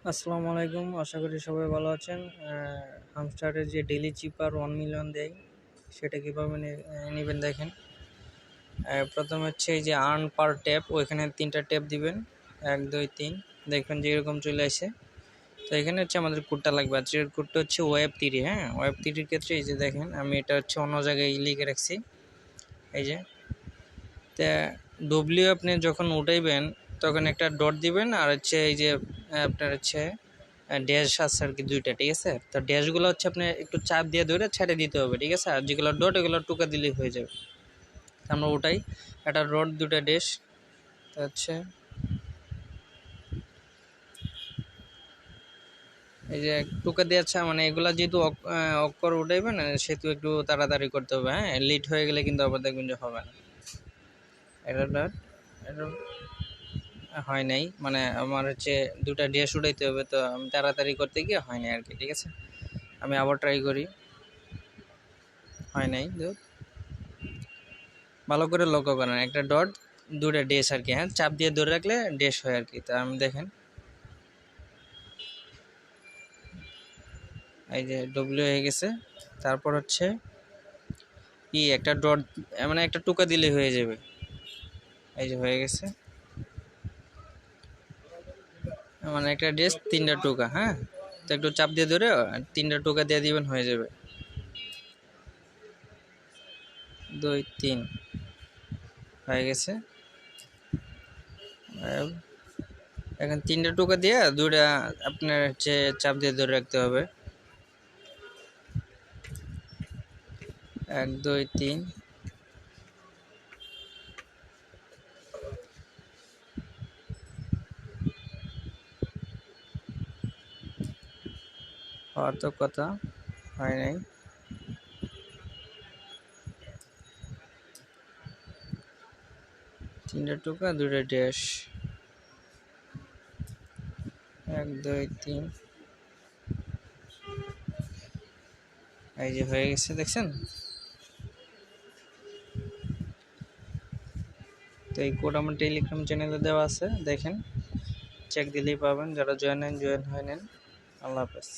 আসসালামু আলাইকুম, আশা করি সবাই ভালো আছেন। হামস্টারের যে ডেইলি চিপার 1 মিলিয়ন দেয় সেটা কীভাবে নেবেন দেখেন। প্রথমে হচ্ছে এই যে আর্ন পার ট্যাপ, ওইখানে 3টা ট্যাপ দিবেন, 1 2 3, দেখবেন যে এরকম চলে আসে। তো এখানে হচ্ছে আমাদের কোডটা লাগবে, আজকের কোডটা হচ্ছে ওয়েব 3। হ্যাঁ, ওয়েব 3-এর ক্ষেত্রে এই যে দেখেন আমি এটা হচ্ছে অন্য জায়গায় লিখে রাখছি। এই যে তা ডব্লিউ আপনি যখন উঠাইবেন তখন একটা ডট দিবেন, আর হচ্ছে এই যে আপনার হচ্ছে ড্যাশ আছে আর কি 2টা, ঠিক আছে। তো ড্যাশগুলো হচ্ছে আপনি একটু চাপ দিয়ে ধরে ছেড়ে দিতে হবে, ঠিক আছে। আর যেগুলো ডট এগুলো টুকা দিলেই হয়ে যাবে। আমরা ওটাই একটা ডট 2টা ড্যাশ হচ্ছে এই যে টুকা দিয়েছে, মানে এগুলা যেহেতু অক্ষর উঠাইবেন সেহেতু একটু তাড়াতাড়ি করতে হবে। হ্যাঁ, লেট হয়ে গেলে কিন্তু আবার দেখবেন যে হবে না। এটা ডট এটা হয় নাই, মানে আমার হচ্ছে 2টা ড্যাশ উঠাইতে হবে, তো আমি তাড়াতাড়ি করতে গিয়ে হয় নাই আর কি, ঠিক আছে। আমি আবার ট্রাই করি, হয় নাই। ভালো করে লক্ষ্য করেন, একটা ডট 2টা ড্যাশ আর কি। হ্যাঁ, চাপ দিয়ে ধরে রাখলে ড্যাশ হয় আর কি। তা আমি দেখেন এই যে ডব্লিউ হয়ে গেছে। তারপর হচ্ছে একটা ডট, মানে একটা টুকা দিলে হয়ে যাবে। এই যে হয়ে গেছে, মানে একটা ড্যাশ 3টা টুকা। হ্যাঁ, তো একটু চাপ দিয়ে ধরে 3টা টুকা দিয়ে দিবেন, হয়ে যাবে। 2 3 হয়ে গেছে। এখন 3টা টুকা দিয়ে 2টা আপনার হচ্ছে চাপ দিয়ে ধরে রাখতে হবে। 1 2 3 হওয়ার তো কথা, হয় নাই। 3টা টুকা 2টা ড্যাশ, 1 2 3, এই যে হয়ে গেছে, দেখছেন। তো এই কোড আমার টেলিগ্রাম চ্যানেলে দেওয়া আছে, দেখেন, চেক দিলেই পাবেন। যারা জয়েন হয় নেন। আল্লাহ হাফেজ।